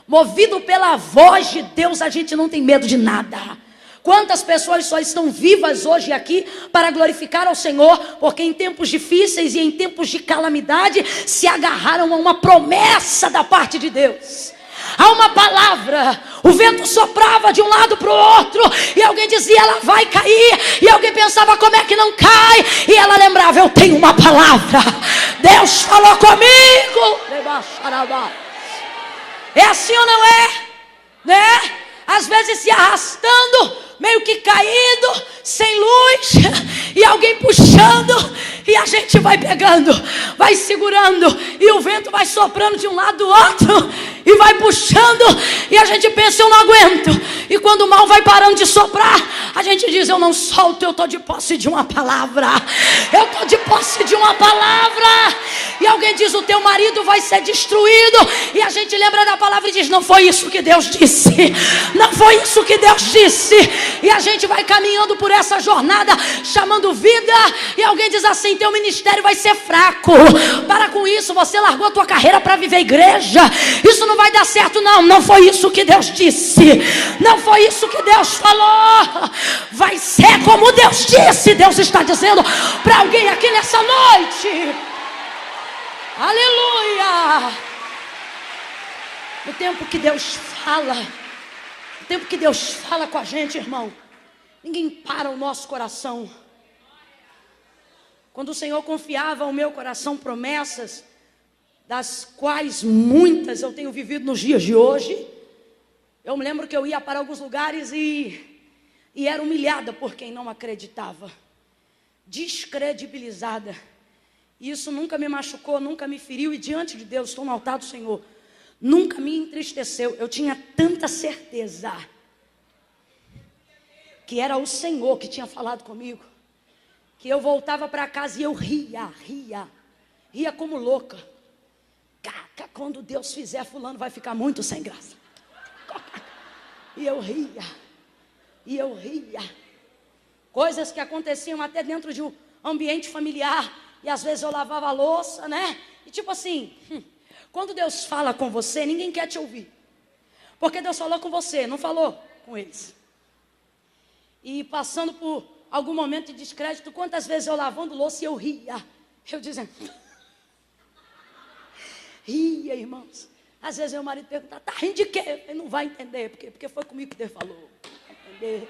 Movido pela voz de Deus, a gente não tem medo de nada. Quantas pessoas só estão vivas hoje aqui para glorificar ao Senhor, porque em tempos difíceis e em tempos de calamidade se agarraram a uma promessa da parte de Deus. Há uma palavra, o vento soprava de um lado para o outro, e alguém dizia, ela vai cair, e alguém pensava, como é que não cai? E ela lembrava, eu tenho uma palavra, Deus falou comigo. É assim ou não é? Né? Às vezes se arrastando, meio que caído, sem luz, e alguém puxando, e a gente vai pegando, vai segurando, e o vento vai soprando de um lado do outro, e vai puxando, e a gente pensa, eu não aguento. E quando o mal vai parando de soprar, a gente diz, eu não solto, eu estou de posse de uma palavra. Eu estou de posse de uma palavra. E alguém diz, o teu marido vai ser destruído. E a gente lembra da palavra e diz, não foi isso que Deus disse. Não foi isso que Deus disse. E a gente vai caminhando por essa jornada, chamando vida. E alguém diz assim, teu ministério vai ser fraco. Para com isso, você largou a tua carreira para viver igreja. Isso não vai dar certo, não. Não foi isso que Deus disse. Não foi isso que Deus falou. Vai ser como Deus disse. Deus está dizendo para alguém aqui nessa noite. Aleluia. No tempo que Deus fala, no tempo que Deus fala com a gente, irmão, ninguém para o nosso coração. Quando o Senhor confiava ao meu coração promessas, das quais muitas eu tenho vivido nos dias de hoje, eu me lembro que eu ia para alguns lugares e era humilhada por quem não acreditava, descredibilizada. E isso nunca me machucou, nunca me feriu, e diante de Deus, estou no altar do Senhor, nunca me entristeceu. Eu tinha tanta certeza que era o Senhor que tinha falado comigo, que eu voltava para casa e eu ria como louca. Caca, quando Deus fizer, fulano vai ficar muito sem graça. E eu ria. Coisas que aconteciam até dentro de um ambiente familiar. E às vezes eu lavava a louça, né? E tipo assim, quando Deus fala com você, ninguém quer te ouvir. Porque Deus falou com você, não falou com eles. E passando por algum momento de descrédito, quantas vezes eu lavando louça e eu ria. Eu dizendo... Ria, irmãos. Às vezes meu marido pergunta, tá rindo de quê? Ele não vai entender, porque foi comigo que Deus falou. Vai entender?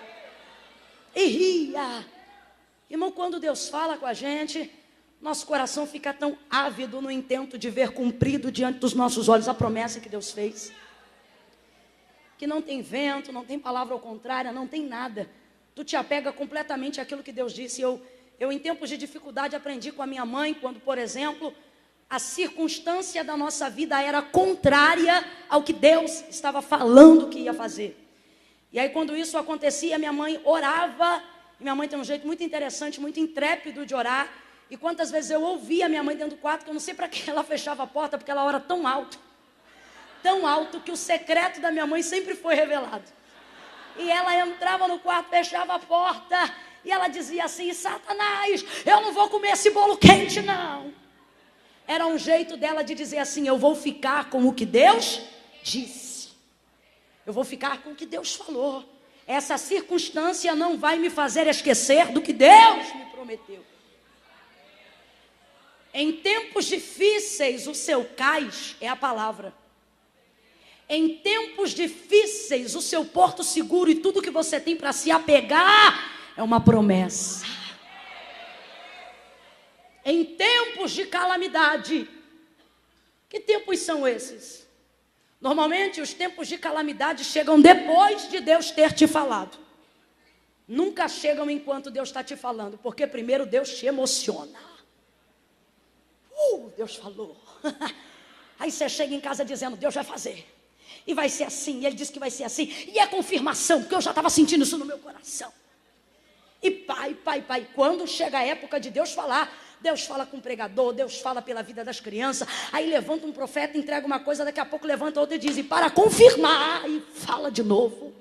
E ria. Irmão, quando Deus fala com a gente, nosso coração fica tão ávido no intento de ver cumprido diante dos nossos olhos a promessa que Deus fez. Que não tem vento, não tem palavra ao contrário, não tem nada. Tu te apega completamente àquilo que Deus disse. Eu em tempos de dificuldade aprendi com a minha mãe, quando, por exemplo, a circunstância da nossa vida era contrária ao que Deus estava falando que ia fazer. E aí quando isso acontecia, minha mãe orava. E minha mãe tem um jeito muito interessante, muito intrépido de orar. E quantas vezes eu ouvia minha mãe dentro do quarto, que eu não sei para que ela fechava a porta, porque ela ora tão alto que o secreto da minha mãe sempre foi revelado. E ela entrava no quarto, fechava a porta, e ela dizia assim, Satanás, eu não vou comer esse bolo quente não. Era um jeito dela de dizer assim, eu vou ficar com o que Deus disse. Eu vou ficar com o que Deus falou. Essa circunstância não vai me fazer esquecer do que Deus me prometeu. Em tempos difíceis, o seu cais é a palavra. Em tempos difíceis, o seu porto seguro e tudo que você tem para se apegar é uma promessa. Em tempos de calamidade, que tempos são esses? Normalmente os tempos de calamidade chegam depois de Deus ter te falado. Nunca chegam enquanto Deus está te falando, porque primeiro Deus te emociona. Deus falou. Aí você chega em casa dizendo, Deus vai fazer. E vai ser assim, e Ele disse que vai ser assim. E é confirmação, porque eu já estava sentindo isso no meu coração. E pai, quando chega a época de Deus falar, Deus fala com o pregador, Deus fala pela vida das crianças. Aí levanta um profeta, entrega uma coisa, daqui a pouco levanta outra e diz, e para confirmar, e fala de novo.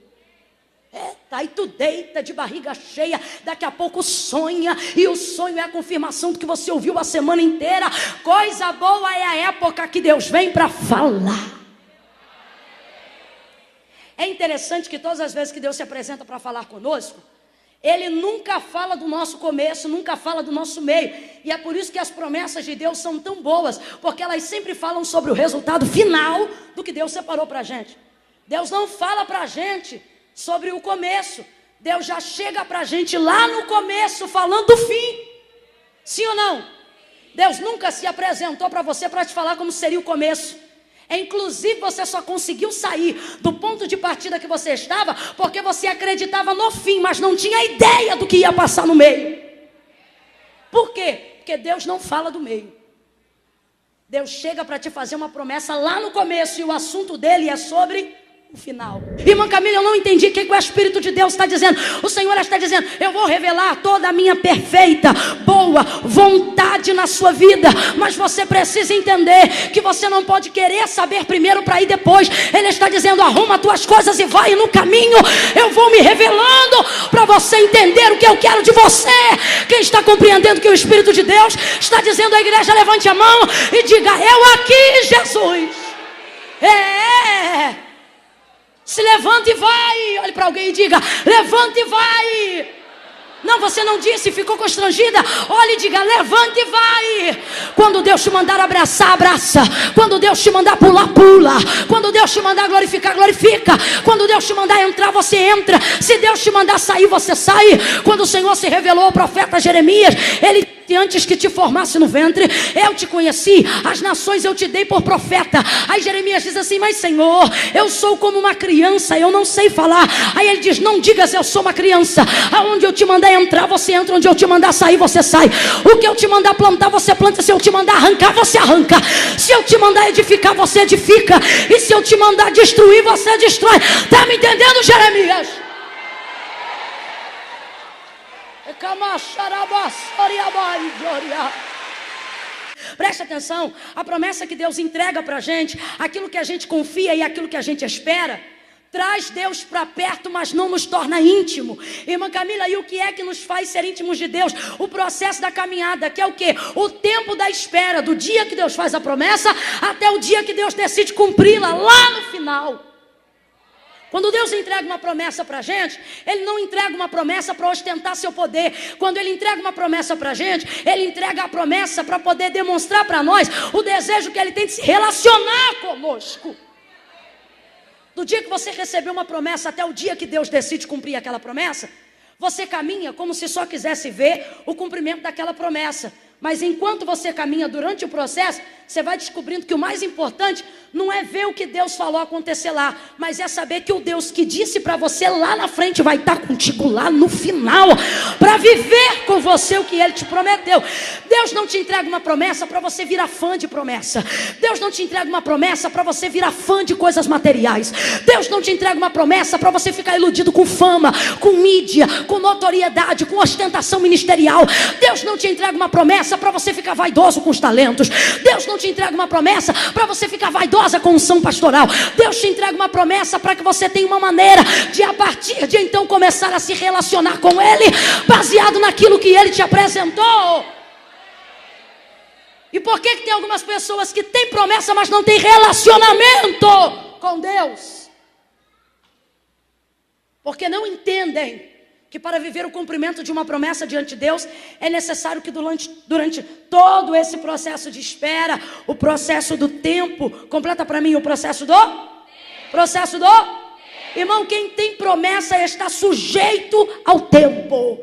Aí tu deita de barriga cheia, daqui a pouco sonha, e o sonho é a confirmação do que você ouviu a semana inteira. Coisa boa é a época que Deus vem para falar. É interessante que todas as vezes que Deus se apresenta para falar conosco, Ele nunca fala do nosso começo, nunca fala do nosso meio. E é por isso que as promessas de Deus são tão boas, porque elas sempre falam sobre o resultado final do que Deus separou para a gente. Deus não fala para a gente sobre o começo. Deus já chega para a gente lá no começo, falando do fim. Sim ou não? Deus nunca se apresentou para você para te falar como seria o começo. Inclusive você só conseguiu sair do ponto de partida que você estava porque você acreditava no fim, mas não tinha ideia do que ia passar no meio. Por quê? Porque Deus não fala do meio. Deus chega para te fazer uma promessa lá no começo e o assunto dele é sobre o final. Irmã Camila, eu não entendi o que o Espírito de Deus está dizendo. O Senhor está dizendo: eu vou revelar toda a minha perfeita, boa vontade na sua vida, mas você precisa entender que você não pode querer saber primeiro para ir depois. Ele está dizendo: arruma tuas coisas e vai no caminho. Eu vou me revelando para você entender o que eu quero de você. Quem está compreendendo que o Espírito de Deus está dizendo à igreja, levante a mão e diga: eu aqui, Jesus. Se levante e vai. Olhe para alguém e diga: levante e vai. Não, você não disse, ficou constrangida. Olhe e diga: levante e vai. Quando Deus te mandar abraçar, abraça. Quando Deus te mandar pular, pula. Quando Deus te mandar glorificar, glorifica. Quando Deus te mandar entrar, você entra. Se Deus te mandar sair, você sai. Quando o Senhor se revelou ao profeta Jeremias, ele: antes que te formasse no ventre, eu te conheci, as nações eu te dei por profeta. Aí Jeremias diz assim: mas Senhor, eu sou como uma criança, eu não sei falar. Aí ele diz: não digas eu sou uma criança. Aonde eu te mandar entrar, você entra. Onde eu te mandar sair, você sai. O que eu te mandar plantar, você planta. Se eu te mandar arrancar, você arranca. Se eu te mandar edificar, você edifica. E se eu te mandar destruir, você destrói. Está me entendendo, Jeremias? Preste atenção, a promessa que Deus entrega para a gente, aquilo que a gente confia e aquilo que a gente espera, traz Deus para perto, mas não nos torna íntimo. Irmã Camila, e o que é que nos faz ser íntimos de Deus? O processo da caminhada, que é o quê? O tempo da espera, do dia que Deus faz a promessa até o dia que Deus decide cumpri-la, lá no final. Quando Deus entrega uma promessa para a gente, Ele não entrega uma promessa para ostentar seu poder. Quando Ele entrega uma promessa para a gente, Ele entrega a promessa para poder demonstrar para nós o desejo que Ele tem de se relacionar conosco. Do dia que você recebeu uma promessa até o dia que Deus decide cumprir aquela promessa, você caminha como se só quisesse ver o cumprimento daquela promessa. Mas enquanto você caminha durante o processo, você vai descobrindo que o mais importante não é ver o que Deus falou acontecer lá, mas é saber que o Deus que disse para você lá na frente vai estar contigo lá no final, para viver com você o que Ele te prometeu. Deus não te entrega uma promessa para você virar fã de promessa. Deus não te entrega uma promessa para você virar fã de coisas materiais. Deus não te entrega uma promessa para você ficar iludido com fama, com mídia, com notoriedade, com ostentação ministerial. Deus não te entrega uma promessa para você ficar vaidoso com os talentos. Deus não te entrega uma promessa para você ficar vaidosa com unção pastoral. Deus te entrega uma promessa para que você tenha uma maneira de, a partir de então, começar a se relacionar com Ele, baseado naquilo que Ele te apresentou. E por que tem algumas pessoas que têm promessa, mas não têm relacionamento com Deus? Porque não entendem que para viver o cumprimento de uma promessa diante de Deus, é necessário que durante todo esse processo de espera, o processo do tempo, completa para mim o processo do? Processo do? Irmão, quem tem promessa está sujeito ao tempo.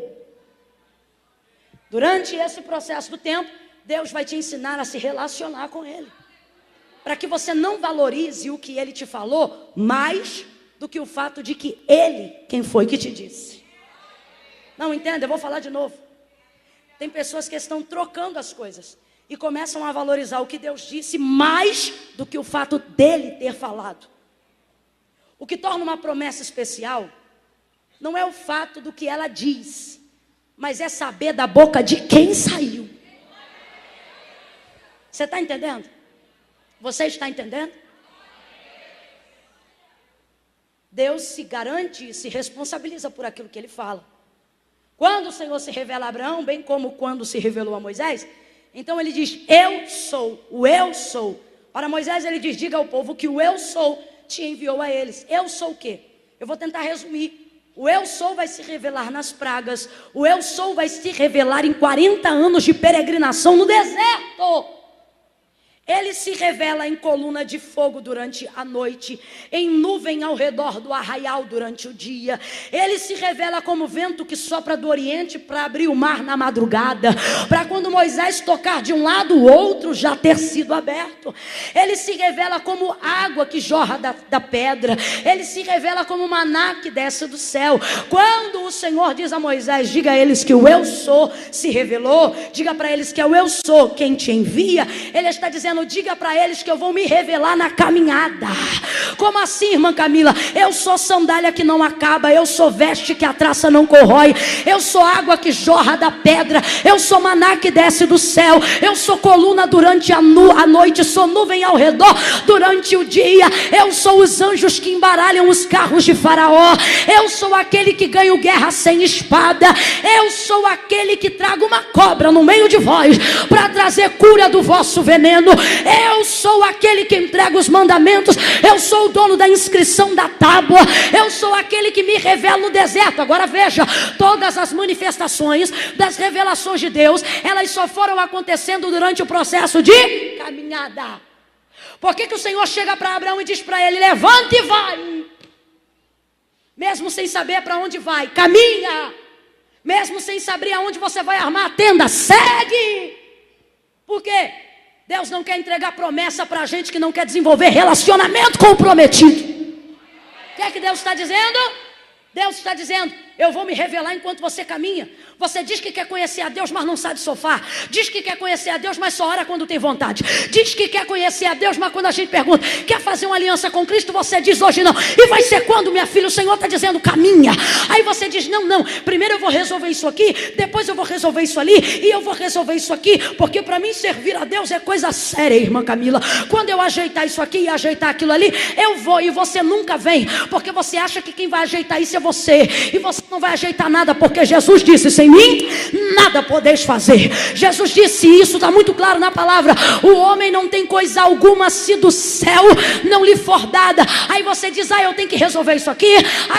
Durante esse processo do tempo, Deus vai te ensinar a se relacionar com Ele, para que você não valorize o que Ele te falou mais do que o fato de que Ele, quem foi que te disse. Não entende? Eu vou falar de novo. Tem pessoas que estão trocando as coisas e começam a valorizar o que Deus disse mais do que o fato dele ter falado. O que torna uma promessa especial não é o fato do que ela diz, mas é saber da boca de quem saiu. Você está entendendo? Você está entendendo? Deus se garante e se responsabiliza por aquilo que Ele fala. Quando o Senhor se revela a Abraão, bem como quando se revelou a Moisés, então Ele diz: eu sou, o eu sou. Para Moisés Ele diz: diga ao povo que o eu sou te enviou a eles. Eu sou o quê? Eu vou tentar resumir. O eu sou vai se revelar nas pragas. O eu sou vai se revelar em 40 anos de peregrinação no deserto. Ele se revela em coluna de fogo durante a noite, em nuvem ao redor do arraial durante o dia. Ele se revela como vento que sopra do oriente para abrir o mar na madrugada, para quando Moisés tocar de um lado, o outro já ter sido aberto. Ele se revela como água que jorra da pedra. Ele se revela como maná que desce do céu. Quando o Senhor diz a Moisés, diga a eles que o eu sou se revelou, diga para eles que é o eu sou quem te envia, ele está dizendo, diga para eles que eu vou me revelar na caminhada. Como assim, irmã Camila? Eu sou sandália que não acaba, eu sou veste que a traça não corrói, eu sou água que jorra da pedra, eu sou maná que desce do céu, eu sou coluna durante a noite, sou nuvem ao redor durante o dia, eu sou os anjos que embaralham os carros de Faraó, eu sou aquele que ganha guerra sem espada, eu sou aquele que trago uma cobra no meio de vós para trazer cura do vosso veneno. Eu sou aquele que entrega os mandamentos. Eu sou o dono da inscrição da tábua. Eu sou aquele que me revela no deserto. Agora veja, todas as manifestações das revelações de Deus, elas só foram acontecendo durante o processo de caminhada. Por que o Senhor chega para Abraão e diz para ele, levanta e vai? Mesmo sem saber para onde vai, caminha. Mesmo sem saber aonde você vai armar a tenda, segue. Por quê? Deus não quer entregar promessa para a gente que não quer desenvolver relacionamento com o prometido. O que é que Deus está dizendo? Deus está dizendo, eu vou me revelar enquanto você caminha. Você diz que quer conhecer a Deus, mas não sabe sofar. Diz que quer conhecer a Deus, mas só ora quando tem vontade. Diz que quer conhecer a Deus, mas quando a gente pergunta, quer fazer uma aliança com Cristo, você diz hoje não. E vai ser quando, minha filha? O Senhor está dizendo, caminha. Aí você diz, não, primeiro eu vou resolver isso aqui, depois eu vou resolver isso ali, e eu vou resolver isso aqui, porque para mim servir a Deus é coisa séria, irmã Camila. Quando eu ajeitar isso aqui e ajeitar aquilo ali, eu vou, e você nunca vem, porque você acha que quem vai ajeitar isso é você, e você não vai ajeitar nada, porque Jesus disse, sem mim nada podeis fazer. Jesus disse isso, está muito claro na palavra. O homem não tem coisa alguma se do céu não lhe for dada. Aí você diz, eu tenho que resolver isso aqui,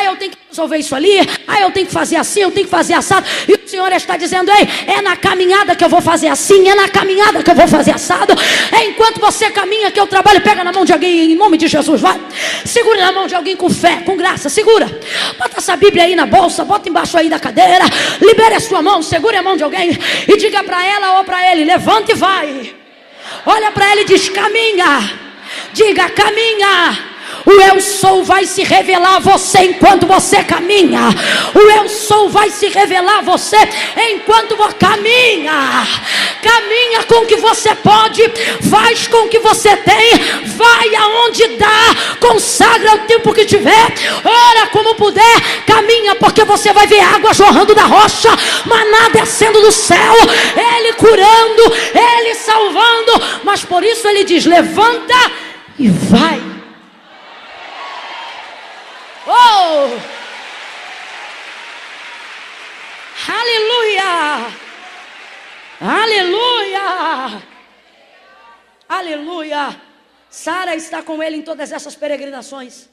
eu tenho que resolver isso ali, eu tenho que fazer assim, eu tenho que fazer assado. E o Senhor está dizendo, é na caminhada que eu vou fazer assim, é na caminhada que eu vou fazer assado, é enquanto você caminha que eu trabalho. Pega na mão de alguém em nome de Jesus, vai, segura na mão de alguém com fé, com graça, segura, bota essa Bíblia aí na bolsa, bota embaixo aí da cadeira, libere a sua mão, segure a mão de alguém e diga para ela ou para ele, levanta e vai. Olha para ele e diz, caminha. Diga, caminha. O eu sou vai se revelar a você enquanto você caminha. O eu sou vai se revelar a você enquanto você caminha. Caminha com o que você pode, faz com o que você tem, vai aonde dá, consagra o tempo que tiver, ora como puder, caminha, porque você vai ver água jorrando da rocha, maná descendo do céu, Ele curando, Ele salvando, mas por isso Ele diz, levanta e vai. Oh! Aleluia! Aleluia! Aleluia! Sara está com ele em todas essas peregrinações.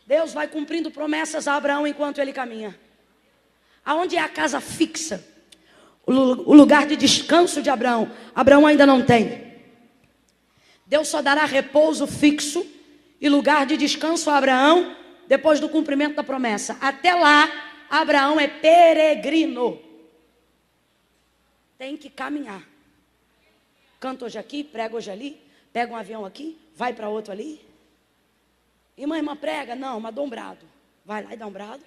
Deus vai cumprindo promessas a Abraão enquanto ele caminha. Aonde é a casa fixa? O lugar de descanso de Abraão. Abraão ainda não tem. Deus só dará repouso fixo e lugar de descanso a Abraão depois do cumprimento da promessa. Até lá, Abraão é peregrino. Tem que caminhar. Canta hoje aqui, prega hoje ali, pega um avião aqui, vai para outro ali. Irmã, prega? Não, mas dá um brado. Vai lá e dá um brado.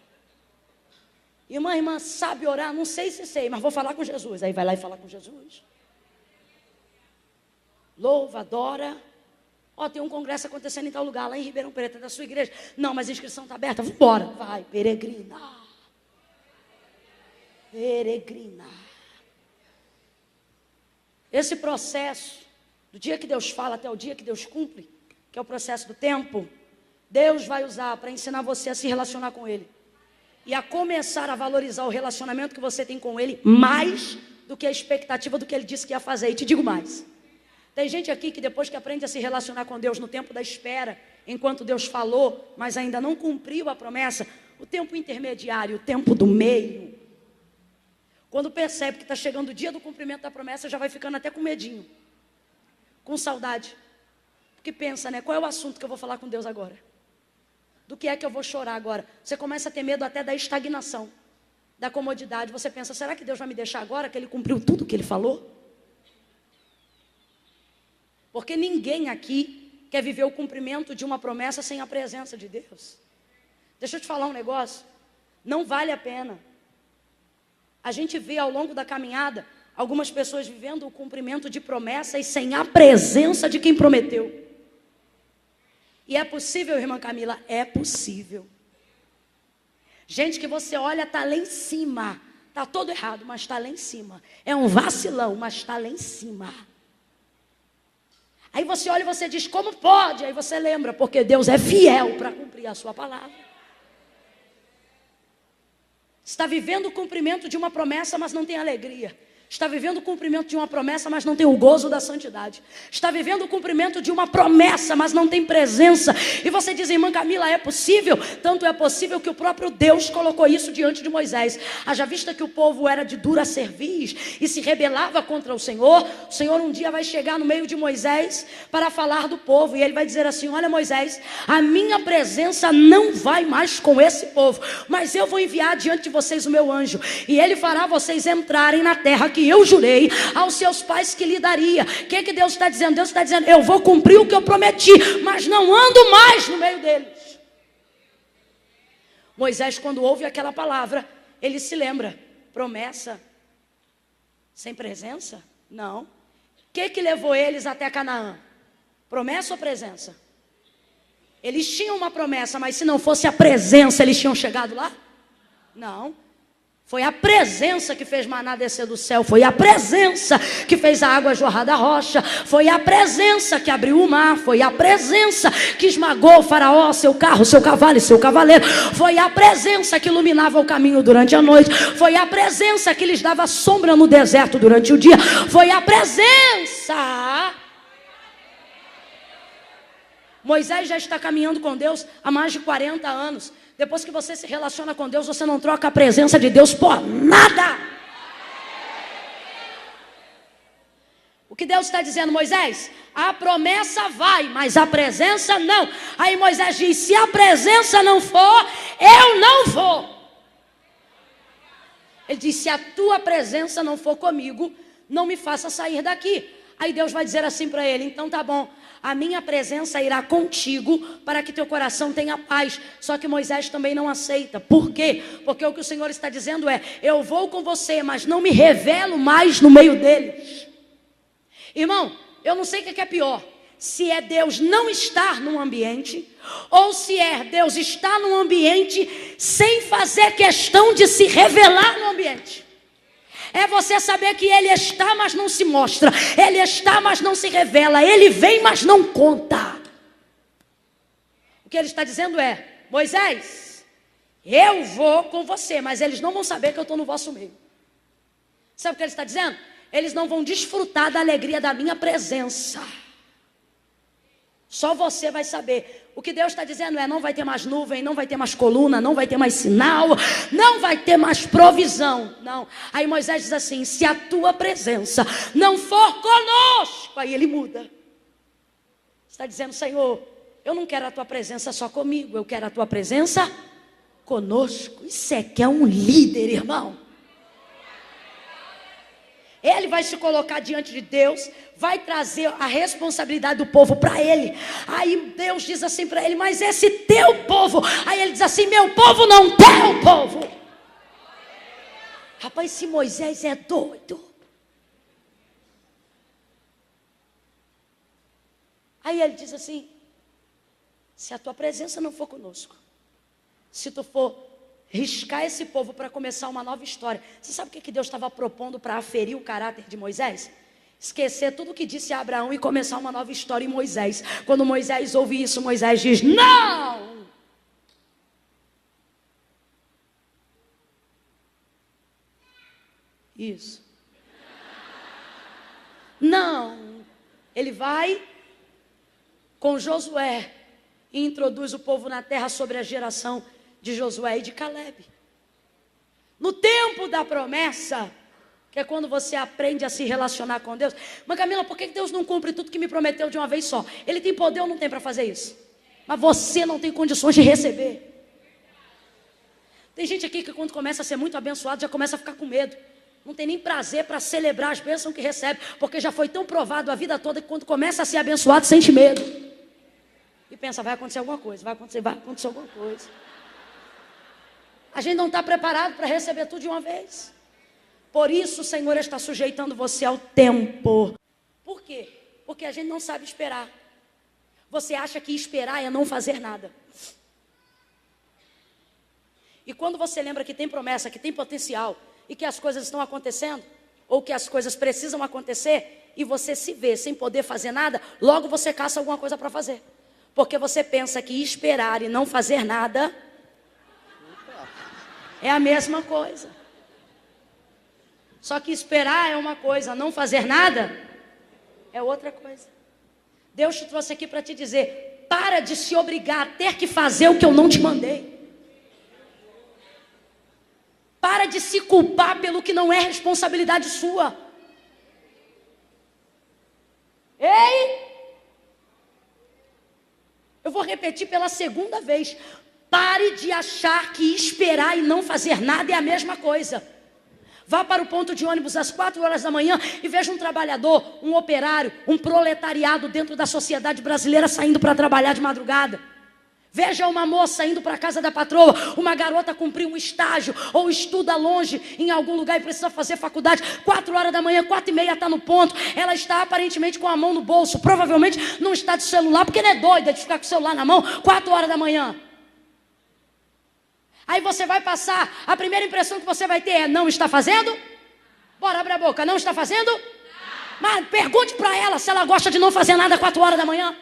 Irmã, sabe orar? Não sei se sei, mas vou falar com Jesus. Aí vai lá e fala com Jesus. Louva, adora. Tem um congresso acontecendo em tal lugar, lá em Ribeirão Preto, da sua igreja. Não, mas a inscrição está aberta, vamos embora. Vai, peregrina. Peregrina. Esse processo, do dia que Deus fala até o dia que Deus cumpre, que é o processo do tempo, Deus vai usar para ensinar você a se relacionar com Ele. E a começar a valorizar o relacionamento que você tem com Ele, mais do que a expectativa do que Ele disse que ia fazer. E te digo mais. Tem gente aqui que depois que aprende a se relacionar com Deus no tempo da espera, enquanto Deus falou, mas ainda não cumpriu a promessa, o tempo intermediário, o tempo do meio, quando percebe que está chegando o dia do cumprimento da promessa, já vai ficando até com medinho, com saudade, porque pensa, né, qual é o assunto que eu vou falar com Deus agora? Do que é que eu vou chorar agora? Você começa a ter medo até da estagnação, da comodidade. Você pensa, será que Deus vai me deixar agora que Ele cumpriu tudo o que Ele falou? Porque ninguém aqui quer viver o cumprimento de uma promessa sem a presença de Deus. Deixa eu te falar um negócio. Não vale a pena. A gente vê ao longo da caminhada algumas pessoas vivendo o cumprimento de promessas sem a presença de quem prometeu. E é possível, irmã Camila? É possível. Gente que você olha, está lá em cima. Está todo errado, mas está lá em cima. É um vacilão, mas está lá em cima. Aí você olha e você diz, como pode? Aí você lembra, porque Deus é fiel para cumprir a sua palavra. Está vivendo o cumprimento de uma promessa, mas não tem alegria. Está vivendo o cumprimento de uma promessa, mas não tem o gozo da santidade. Está vivendo o cumprimento de uma promessa, mas não tem presença. E você diz, irmã Camila, é possível? Tanto é possível que o próprio Deus colocou isso diante de Moisés. Haja vista que o povo era de dura cerviz e se rebelava contra o Senhor um dia vai chegar no meio de Moisés para falar do povo. E ele vai dizer assim, olha Moisés, a minha presença não vai mais com esse povo, mas eu vou enviar diante de vocês o meu anjo. E ele fará vocês entrarem na terra que eu jurei aos seus pais que lhe daria. O que Deus está dizendo? Deus está dizendo, eu vou cumprir o que eu prometi, mas não ando mais no meio deles. Moisés, quando ouve aquela palavra, ele se lembra, promessa sem presença? Não. O que levou eles até Canaã? Promessa ou presença? Eles tinham uma promessa, mas se não fosse a presença, eles tinham chegado lá? Não. Foi a presença que fez maná descer do céu. Foi a presença que fez a água jorrar da rocha. Foi a presença que abriu o mar. Foi a presença que esmagou o faraó, seu carro, seu cavalo e seu cavaleiro. Foi a presença que iluminava o caminho durante a noite. Foi a presença que lhes dava sombra no deserto durante o dia. Foi a presença. Moisés já está caminhando com Deus há mais de 40 anos. Depois que você se relaciona com Deus, você não troca a presença de Deus por nada. O que Deus está dizendo, Moisés? A promessa vai, mas a presença não. Aí Moisés diz, se a presença não for, eu não vou. Ele diz, se a tua presença não for comigo, não me faça sair daqui. Aí Deus vai dizer assim para ele, então tá bom, a minha presença irá contigo para que teu coração tenha paz. Só que Moisés também não aceita. Por quê? Porque o que o Senhor está dizendo é, eu vou com você, mas não me revelo mais no meio deles. Irmão, eu não sei o que é pior, se é Deus não estar num ambiente, ou se é Deus estar num ambiente sem fazer questão de se revelar no ambiente. É você saber que Ele está, mas não se mostra. Ele está, mas não se revela. Ele vem, mas não conta. O que Ele está dizendo é, Moisés, eu vou com você, mas eles não vão saber que eu estou no vosso meio. Sabe o que Ele está dizendo? Eles não vão desfrutar da alegria da minha presença. Só você vai saber. O que Deus está dizendo é, não vai ter mais nuvem, não vai ter mais coluna, não vai ter mais sinal, não vai ter mais provisão. Não. Aí Moisés diz assim, se a tua presença não for conosco, aí ele muda. Está dizendo, Senhor, eu não quero a tua presença só comigo, eu quero a tua presença conosco. Isso é que é um líder, irmão. Ele vai se colocar diante de Deus, vai trazer a responsabilidade do povo para ele. Aí Deus diz assim para ele, mas esse teu povo. Aí ele diz assim, meu povo não teu povo. Rapaz, esse Moisés é doido. Aí ele diz assim, se a tua presença não for conosco, se tu for riscar esse povo para começar uma nova história. Você sabe o que Deus estava propondo para aferir o caráter de Moisés? Esquecer tudo o que disse a Abraão e começar uma nova história em Moisés. Quando Moisés ouve isso, Moisés diz, não! Isso. Não. Ele vai com Josué e introduz o povo na terra sobre a geração de Josué e de Caleb. No tempo da promessa, que é quando você aprende a se relacionar com Deus. Mas Camila, por que Deus não cumpre tudo que me prometeu de uma vez só? Ele tem poder ou não tem para fazer isso? Mas você não tem condições de receber. Tem gente aqui que quando começa a ser muito abençoado, já começa a ficar com medo. Não tem nem prazer para celebrar as bênçãos que recebe, porque já foi tão provado a vida toda que quando começa a ser abençoado, sente medo. E pensa, vai acontecer alguma coisa, vai acontecer alguma coisa. A gente não está preparado para receber tudo de uma vez. Por isso o Senhor está sujeitando você ao tempo. Por quê? Porque a gente não sabe esperar. Você acha que esperar é não fazer nada. E quando você lembra que tem promessa, que tem potencial, e que as coisas estão acontecendo, ou que as coisas precisam acontecer, e você se vê sem poder fazer nada, logo você caça alguma coisa para fazer. Porque você pensa que esperar e não fazer nada é a mesma coisa. Só que esperar é uma coisa, não fazer nada é outra coisa. Deus te trouxe aqui para te dizer, para de se obrigar a ter que fazer o que eu não te mandei. Para de se culpar pelo que não é responsabilidade sua. Ei! Eu vou repetir pela segunda vez. Pare de achar que esperar e não fazer nada é a mesma coisa. Vá para o ponto de ônibus às 4 horas da manhã e veja um trabalhador, um operário, um proletariado dentro da sociedade brasileira saindo para trabalhar de madrugada. Veja uma moça indo para a casa da patroa, uma garota cumprir um estágio ou estuda longe em algum lugar e precisa fazer faculdade. 4 horas da manhã, 4h30 está no ponto. Ela está aparentemente com a mão no bolso, provavelmente não está de celular, porque ela é doida de ficar com o celular na mão 4 horas da manhã. Aí você vai passar, a primeira impressão que você vai ter é, não está fazendo? Bora, abre a boca, não está fazendo? Não. Mas pergunte para ela se ela gosta de não fazer nada 4 horas da manhã.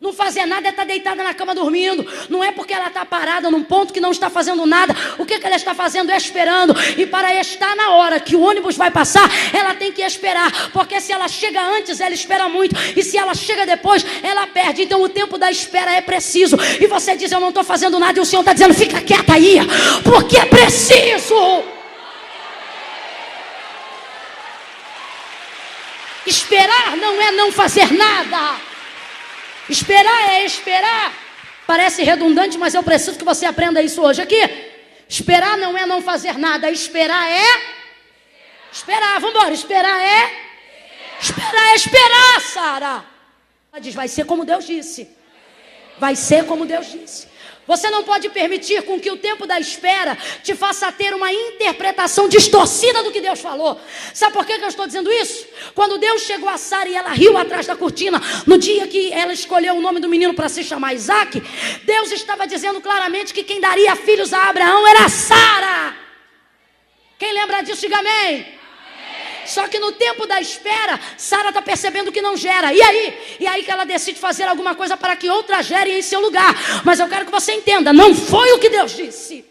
Não fazer nada é estar deitada na cama dormindo. Não é porque ela está parada num ponto que não está fazendo nada. O que ela está fazendo é esperando. E para estar na hora que o ônibus vai passar, ela tem que esperar. Porque se ela chega antes, ela espera muito. E se ela chega depois, ela perde. Então o tempo da espera é preciso. E você diz, eu não estou fazendo nada. E o Senhor está dizendo, fica quieta aí. Porque é preciso. Esperar não é não fazer nada. Esperar é esperar. Parece redundante, mas eu preciso que você aprenda isso hoje aqui. Esperar não é não fazer nada. Esperar é esperar. Vamos embora. Esperar é esperar, Sara. Ela diz, vai ser como Deus disse. Vai ser como Deus disse. Você não pode permitir com que o tempo da espera te faça ter uma interpretação distorcida do que Deus falou. Sabe por que eu estou dizendo isso? Quando Deus chegou a Sara e ela riu atrás da cortina, no dia que ela escolheu o nome do menino para se chamar Isaac, Deus estava dizendo claramente que quem daria filhos a Abraão era Sara. Quem lembra disso, diga amém. Só que no tempo da espera, Sara está percebendo que não gera. E aí que ela decide fazer alguma coisa para que outra gere em seu lugar. Mas eu quero que você entenda, não foi o que Deus disse.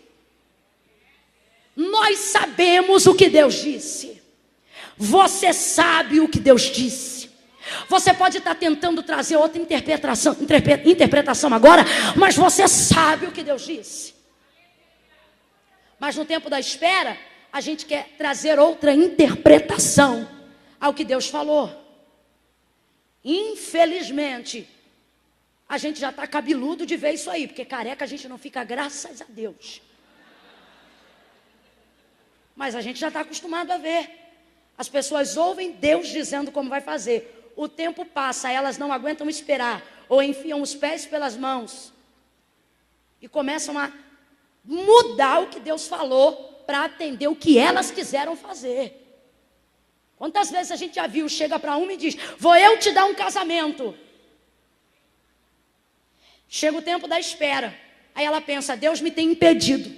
Nós sabemos o que Deus disse. Você sabe o que Deus disse. Você pode estar tentando trazer outra interpretação agora, mas você sabe o que Deus disse. Mas no tempo da espera, a gente quer trazer outra interpretação ao que Deus falou. Infelizmente, a gente já está cabeludo de ver isso aí, porque careca a gente não fica, graças a Deus. Mas a gente já está acostumado a ver. As pessoas ouvem Deus dizendo como vai fazer. O tempo passa, elas não aguentam esperar, ou enfiam os pés pelas mãos e começam a mudar o que Deus falou para atender o que elas quiseram fazer. Quantas vezes a gente já viu, chega para uma e diz, vou eu te dar um casamento. Chega o tempo da espera. Aí ela pensa, Deus me tem impedido.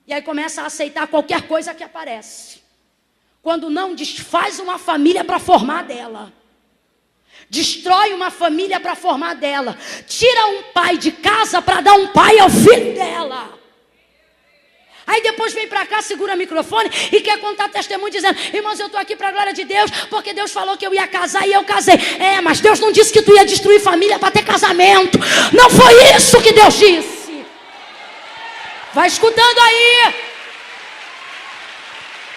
E aí começa a aceitar qualquer coisa que aparece. Quando não, desfaz uma família para formar dela. Destrói uma família para formar dela. Tira um pai de casa para dar um pai ao filho dela. Aí depois vem para cá, segura o microfone e quer contar testemunho dizendo: irmãos, eu estou aqui para a glória de Deus, porque Deus falou que eu ia casar e eu casei. Mas Deus não disse que tu ia destruir família para ter casamento. Não foi isso que Deus disse. Vai escutando aí.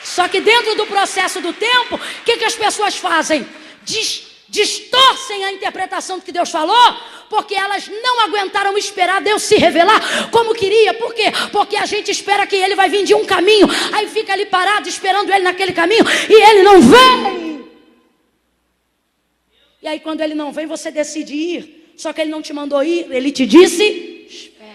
Só que dentro do processo do tempo, o que as pessoas fazem? Distorcem a interpretação do que Deus falou, porque elas não aguentaram esperar Deus se revelar como queria. Por quê? Porque a gente espera que Ele vai vir de um caminho, aí fica ali parado esperando Ele naquele caminho e Ele não vem. E aí quando Ele não vem, você decide ir. Só que Ele não te mandou ir, Ele te disse: espera.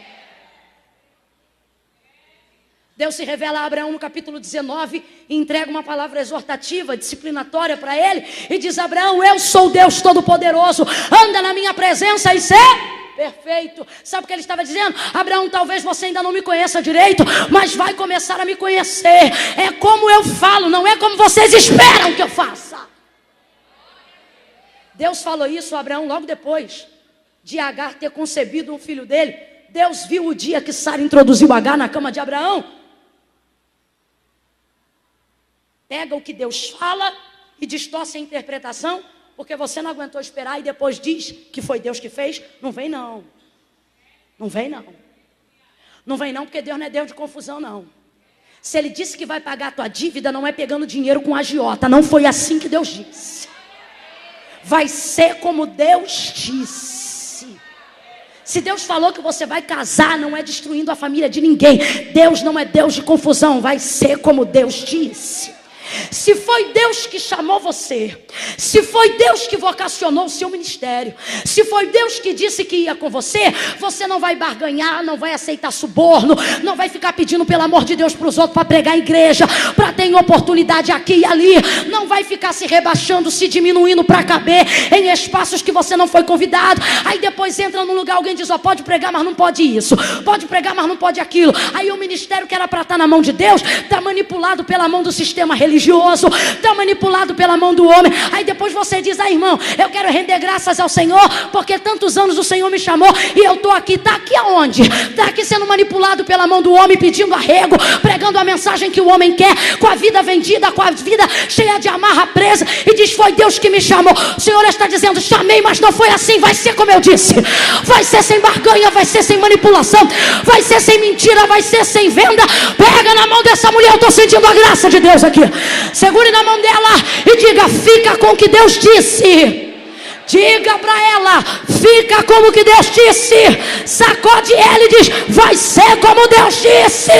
Deus se revela a Abraão no capítulo 19 e entrega uma palavra exortativa, disciplinatória para ele, e diz: Abraão, eu sou Deus Todo-Poderoso, anda na minha presença e ser perfeito. Sabe o que ele estava dizendo? Abraão, talvez você ainda não me conheça direito, mas vai começar a me conhecer. É como eu falo, não é como vocês esperam que eu faça. Deus falou isso a Abraão logo depois de Agar ter concebido um filho dele. Deus viu o dia que Sara introduziu Agar na cama de Abraão. Pega o que Deus fala e distorce a interpretação, porque você não aguentou esperar e depois diz que foi Deus que fez. Não vem não. Não vem não. Não vem não, porque Deus não é Deus de confusão não. Se Ele disse que vai pagar a tua dívida, não é pegando dinheiro com agiota. Não foi assim que Deus disse. Vai ser como Deus disse. Se Deus falou que você vai casar, não é destruindo a família de ninguém. Deus não é Deus de confusão. Vai ser como Deus disse. Se foi Deus que chamou você, se foi Deus que vocacionou o seu ministério, se foi Deus que disse que ia com você, você não vai barganhar, não vai aceitar suborno, não vai ficar pedindo pelo amor de Deus para os outros, para pregar a igreja, para ter oportunidade aqui e ali, não vai ficar se rebaixando, se diminuindo para caber em espaços que você não foi convidado. Aí depois entra num lugar, alguém diz: pode pregar, mas não pode isso, pode pregar, mas não pode aquilo. Aí o ministério que era para estar na mão de Deus, está manipulado pela mão do sistema religioso, está manipulado pela mão do homem. Aí depois você diz: irmão, eu quero render graças ao Senhor, porque tantos anos o Senhor me chamou e eu estou aqui. Está aqui aonde? Está aqui sendo manipulado pela mão do homem, pedindo arrego, pregando a mensagem que o homem quer, com a vida vendida, com a vida cheia de amarra presa, e diz: foi Deus que me chamou. O Senhor está dizendo: chamei, mas não foi assim. Vai ser como eu disse, vai ser sem barganha, vai ser sem manipulação, vai ser sem mentira, vai ser sem venda. Pega na mão dessa mulher, eu estou sentindo a graça de Deus aqui. Segure na mão dela e diga: fica com o que Deus disse. Diga para ela: fica como que Deus disse. Sacode ela e diz: vai ser como Deus disse.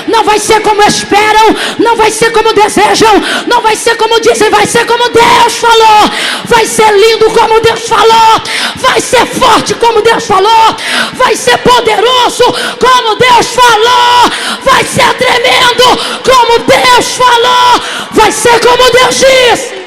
Não vai ser como esperam, não vai ser como desejam, não vai ser como dizem, vai ser como Deus falou. Vai ser lindo como Deus falou, vai ser forte como Deus falou, vai ser poderoso como Deus falou, vai ser tremendo como Deus falou, vai ser como Deus disse.